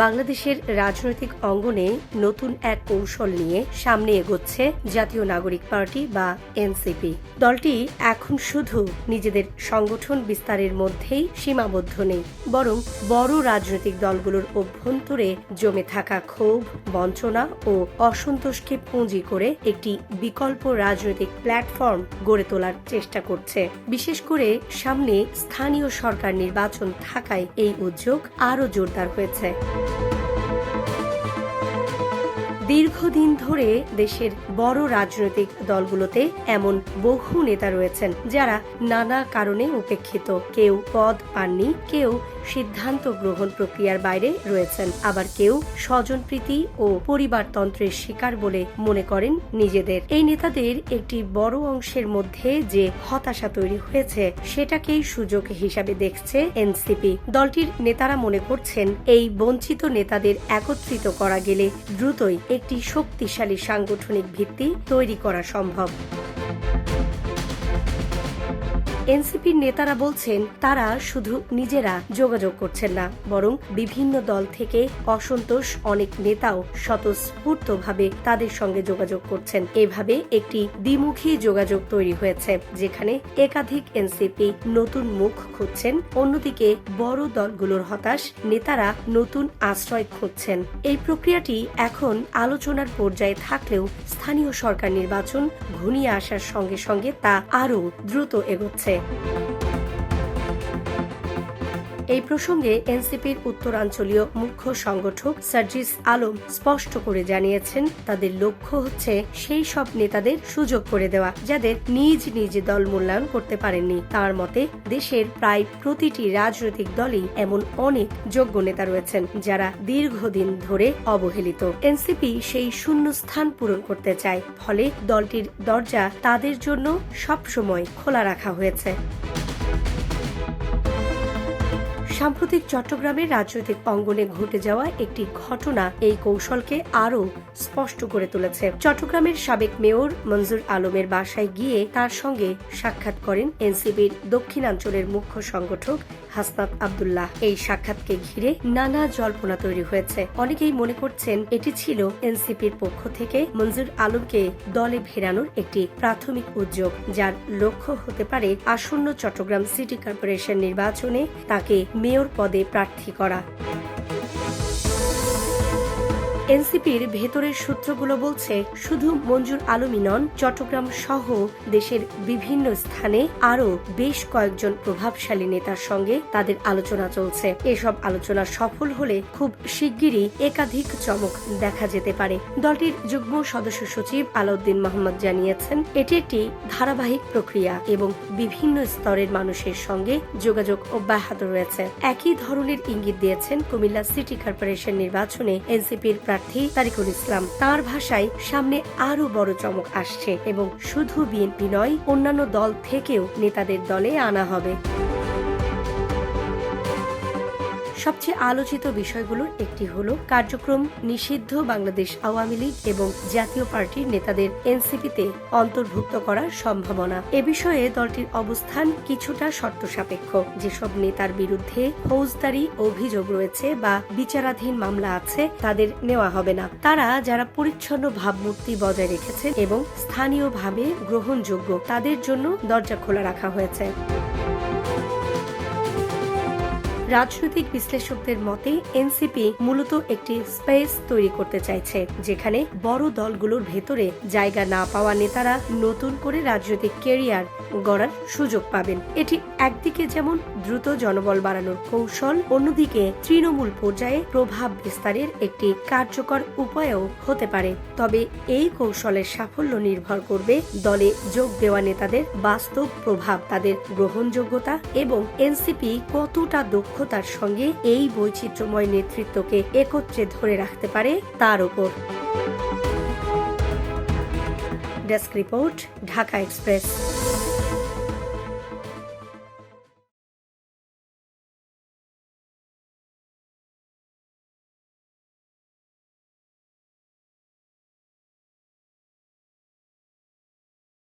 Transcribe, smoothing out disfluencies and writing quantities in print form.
বাংলাদেশের রাজনৈতিক অঙ্গনে নতুন এক কৌশল নিয়ে সামনে এগোচ্ছে জাতীয় নাগরিক পার্টি বা এনসিপি। দলটি এখন শুধু নিজেদের সংগঠন বিস্তারের মধ্যেই সীমাবদ্ধ নেই, বরং বড় রাজনৈতিক দলগুলোর অভ্যন্তরে জমে থাকা ক্ষোভ, বঞ্চনা ও অসন্তোষকে পুঁজি করে একটি বিকল্প রাজনৈতিক প্ল্যাটফর্ম গড়ে তোলার চেষ্টা করছে। বিশেষ করে সামনে স্থানীয় সরকার নির্বাচন থাকায় এই উদ্যোগ আরও জোরদার হয়েছে। দীর্ঘদিন ধরে দেশের বড় রাজনৈতিক দলগুলোতে এমন বহু নেতা রয়েছেন যারা নানা কারণে উপেক্ষিত। কেউ পদ পাননি, কেউ সিদ্ধান্ত গ্রহণ প্রক্রিয়ার বাইরে রয়েছেন, আবার কেউ স্বজনপ্রীতি ও পরিবারতন্ত্রের শিকার বলে মনে করেন নিজেদের। এই নেতাদের একটি বড় অংশের মধ্যে যে হতাশা তৈরি হয়েছে সেটাকেই সুযোগ হিসাবে দেখছে এনসিপি। দলটির নেতারা মনে করছেন এই বঞ্চিত নেতাদের একত্রিত করা গেলে দ্রুতই একটি শক্তিশালী সাংগঠনিক ভিত্তি তৈরি করা সম্ভব। এনসিপির নেতারা বলছেন তারা শুধু নিজেরা যোগাযোগ করছেন না, বরং বিভিন্ন দল থেকে অসন্তোষ অনেক নেতাও স্বতঃস্ফূর্তভাবে তাদের সঙ্গে যোগাযোগ করছেন। এভাবে একটি দ্বিমুখী যোগাযোগ তৈরি হয়েছে, যেখানে একাধিক এনসিপি নতুন মুখ খুঁজছেন, অন্যদিকে বড় দলগুলোর হতাশ নেতারা নতুন আশ্রয় খুঁজছেন। এই প্রক্রিয়াটি এখন আলোচনার পর্যায়ে থাকলেও স্থানীয় সরকার নির্বাচন ঘনিয়ে আসার সঙ্গে সঙ্গে তা আরও দ্রুত এগোচ্ছে। এই প্রসঙ্গে এনসিপির উত্তরাঞ্চলীয় মুখ্য সংগঠক সার্জিস আলম স্পষ্ট করে জানিয়েছেন, তাদের লক্ষ্য হচ্ছে সেই সব নেতাদের সুযোগ করে দেওয়া যাদের নিজ নিজ দল মূল্যায়ন করতে পারেননি। তার মতে দেশের প্রায় প্রতিটি রাজনৈতিক দলেই এমন অনেক যোগ্য নেতা রয়েছেন যারা দীর্ঘদিন ধরে অবহেলিত। এনসিপি সেই শূন্য স্থান পূরণ করতে চায়, ফলে দলটির দরজা তাদের জন্য সবসময় খোলা রাখা হয়েছে। সাম্প্রতিক চট্টগ্রামের রাজনৈতিক অঙ্গনে ঘটে যাওয়া একটি ঘটনা এই কৌশলকে আরও স্পষ্ট করে তুলেছে। চট্টগ্রামের সাবেক মেয়র মঞ্জুর আলমের বাসায় গিয়ে তার সঙ্গে সাক্ষাৎ করেন এনসিপির দক্ষিণাঞ্চলের মুখ্য সংগঠক হাসনাত আব্দুল্লাহ। এই সাক্ষাৎকে ঘিরে নানা জল্পনা তৈরি হয়েছে। অনেকেই মনে করছেন এটি ছিল এনসিপির পক্ষ থেকে মঞ্জুর আলমকে দলে ফেরানোর একটি প্রাথমিক উদ্যোগ, যার লক্ষ্য হতে পারে আসন্ন চট্টগ্রাম সিটি কর্পোরেশন নির্বাচনে তাকে মেয়র পদে প্রার্থী করা। এনসিপির ভেতরের সূত্রগুলো বলছে শুধু মঞ্জুর আলমই নন, চট্টগ্রাম সহ দেশের বিভিন্ন স্থানে আরও বেশ কয়েকজন প্রভাবশালী নেতার সঙ্গে তাদের আলোচনা চলছে। এসব আলোচনা সফল হলে খুব শিগগিরই একাধিক চমক দেখা যেতে পারে। দলটির যুগ্ম সদস্য সচিব আলাউদ্দিন মোহাম্মদ জানিয়েছেন, এটি একটি ধারাবাহিক প্রক্রিয়া এবং বিভিন্ন স্তরের মানুষের সঙ্গে যোগাযোগ অব্যাহত রয়েছে। একই ধরনের ইঙ্গিত দিয়েছেন কুমিল্লা সিটি কর্পোরেশন নির্বাচনে এনসিপির প্রার্থী তারিকুল ইসলাম। তার ভাষায় সামনে আরো বড় চমক আসছে এবং শুধু বিএনপি নয়, অন্যান্য দল থেকেও নেতাদের দলে আনা হবে। সবচেয়ে আলোচিত বিষয়গুলোর একটি হল কার্যক্রম নিষিদ্ধ বাংলাদেশ আওয়ামী লীগ এবং জাতীয় পার্টির নেতাদের এনসিপিতে অন্তর্ভুক্ত করার সম্ভাবনা। এ বিষয়ে দলটির অবস্থান কিছুটা শর্ত সাপেক্ষ। যেসব নেতার বিরুদ্ধে ফৌজদারি অভিযোগ রয়েছে বা বিচারাধীন মামলা আছে তাদের নেওয়া হবে না। তারা যারা পরিচ্ছন্ন ভাবমূর্তি বজায় রেখেছেন এবং স্থানীয়ভাবে গ্রহণযোগ্য তাদের জন্য দরজা খোলা রাখা হয়েছে। রাজনৈতিক বিশ্লেষকদের মতে এনসিপি মূলত একটি স্পেস তৈরি করতে চাইছে, যেখানে বড় দলগুলোর ভেতরে জায়গা না পাওয়া নেতারা নতুন করে রাজনৈতিক ক্যারিয়ার গড়ার সুযোগ পাবেন। এটি একদিকে যেমন দ্রুত জনবল বাড়ানোর কৌশল, অন্যদিকে তৃণমূল পর্যায়ে প্রভাব বিস্তারের একটি কার্যকর উপায়ও হতে পারে। তবে এই কৌশলের সাফল্য নির্ভর করবে দলে যোগ দেওয়া নেতাদের বাস্তব প্রভাব, তাদের গ্রহণযোগ্যতা এবং এনসিপি কতটা দক্ষতার সঙ্গে এই বৈচিত্র্যময় নেতৃত্বকে একত্রে ধরে রাখতে পারে তার উপর। Desk report, Dhaka express.